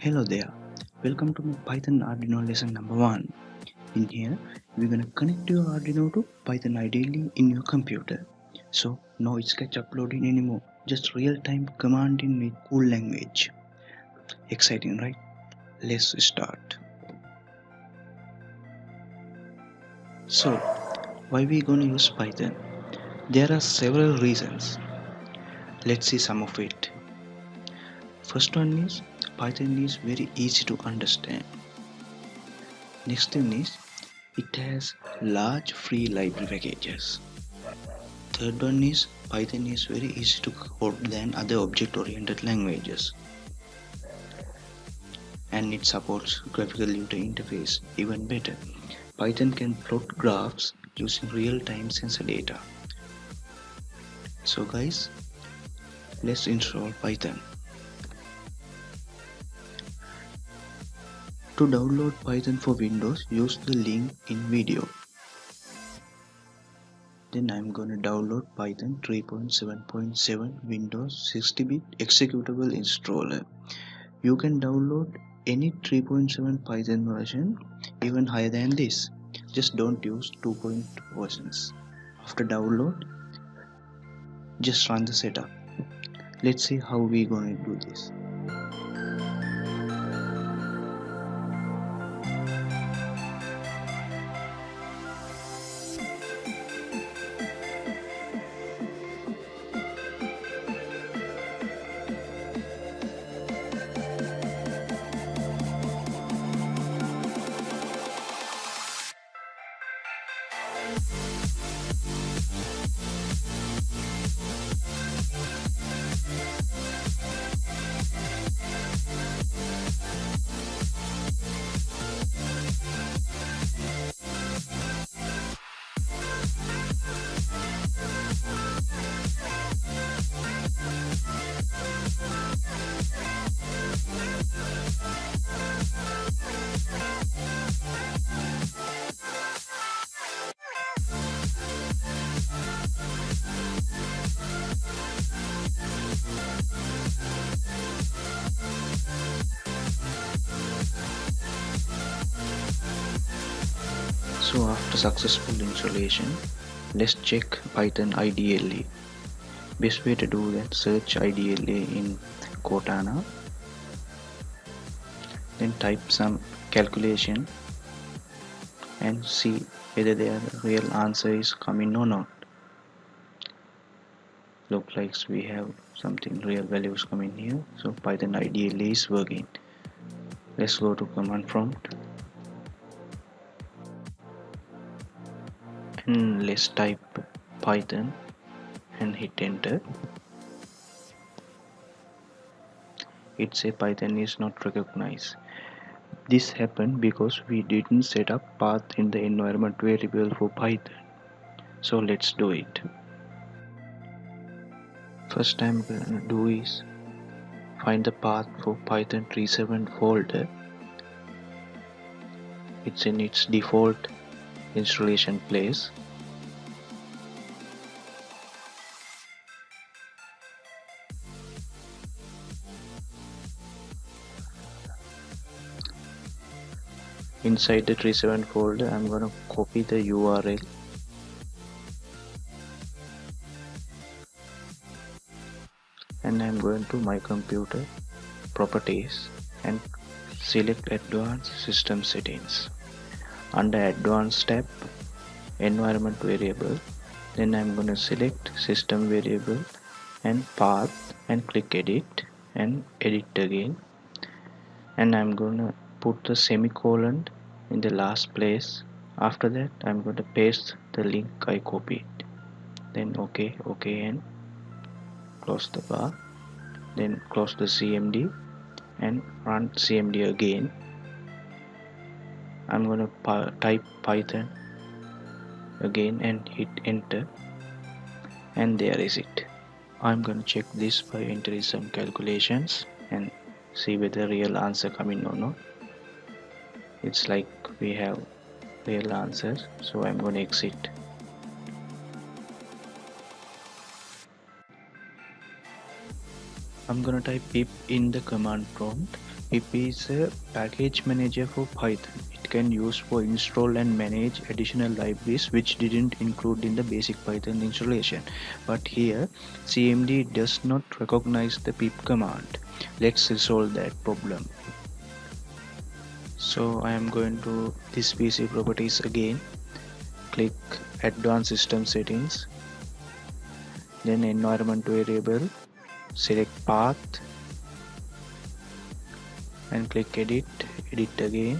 Hello there, welcome to my Python Arduino lesson number 1. In here, we're gonna connect your Arduino to Python ideally in your computer. So, no sketch uploading anymore, just real-time commanding with cool language. Exciting, right? Let's start. So, why we gonna use Python? There are several reasons. Let's see some of it. First one is, Python is very easy to understand. Next thing is, it has large free library packages. Third one is Python is very easy to code than other object-oriented languages, and it supports graphical user interface even better. Python can plot graphs using real-time sensor data. So guys, let's install Python. To download Python for Windows, use the link in video. Then I'm gonna download Python 3.7.7 Windows 60-bit executable installer. You can download any 3.7 Python version even higher than this. Just don't use 2.2 versions. After download, just run the setup. Let's see how we gonna do this. So after successful installation, let's check Python IDLE. Best way to do that, search IDLE in Cortana, then type some calculation and see whether the real answer is coming or not. Look like we have something real values coming here, so Python IDLE is working. Let's go to command prompt and let's type Python and hit enter. It says Python is not recognized. This happened because we didn't set up path in the environment variable for Python. So let's do it. First I'm gonna do is find the path for Python 37 folder. It's in its default installation place. Inside the 37 folder, I'm gonna copy the URL and I'm going to my computer properties and select advanced system settings. Under advanced tab, environment variable, then I'm going to select system variable and path and click edit and edit again, and I'm going to put the semicolon in the last place. After that I'm going to paste the link I copied, then OK and close the bar, then close the CMD and run CMD again. I'm going to type Python again and hit enter, and there is it. I'm going to check this by entering some calculations and see whether real answer coming or not. It's like we have real answers, so I'm going to exit. I'm gonna type pip in the command prompt Pip is a package manager for Python. It can use for install and manage additional libraries which didn't include in the basic Python installation. But here CMD does not recognize the pip command. Let's resolve that problem. So I am going to this PC properties again. Click Advanced System Settings. Then Environment Variable. Select Path. And click Edit again.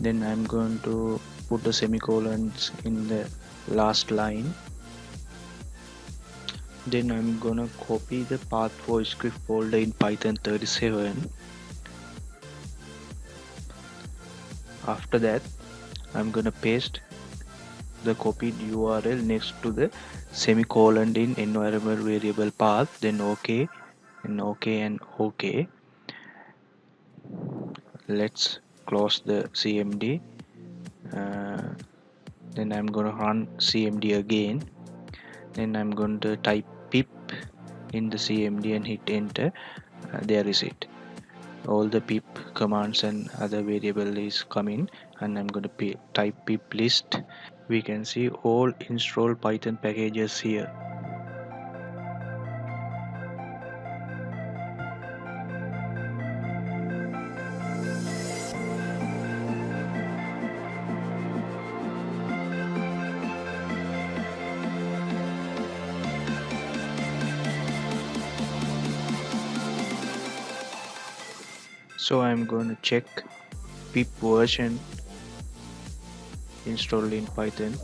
Then I'm going to put the semicolons in the last line. Then I'm gonna copy the path for script folder in Python 37. After that, I'm gonna paste the copied URL next to the semicolon in environment variable path. Then OK and OK and OK. Let's close the CMD. Then I'm gonna run CMD again. Then I'm going to type pip in the CMD and hit enter. There is it. All the pip commands and other variable is coming, and I'm going to type pip list. We can see all installed Python packages here. So I'm going to check pip version installed in Python.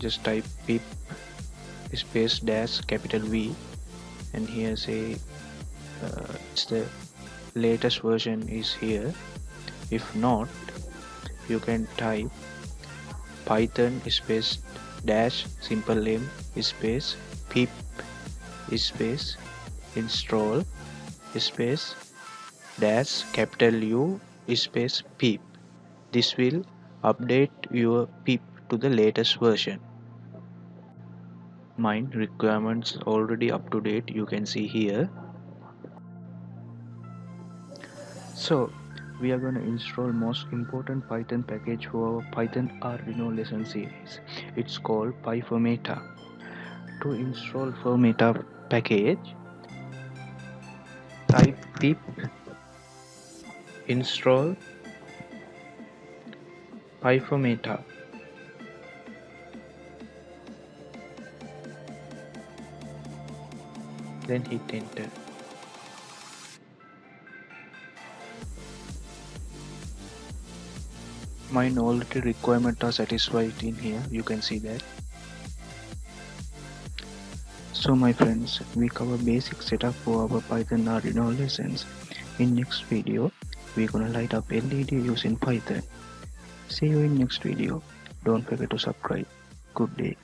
Just type pip space dash capital V, and here say it's the latest version is here. If not, you can type Python space dash simple m space pip space install space dash capital U space pip. This will update your pip to the latest version. Mine requirements already up to date, you can see here. So we are going to install most important Python package for our Python Arduino lesson series. It's called PyFormata. To install Formata package, type pip install PyFormata. Then hit enter. Mine already requirements are satisfied in here, you can see that. So my friends, we cover basic setup for our Python Arduino lessons. In next video, we're gonna light up LED using Python. See you in next video. Don't forget to subscribe. Good day.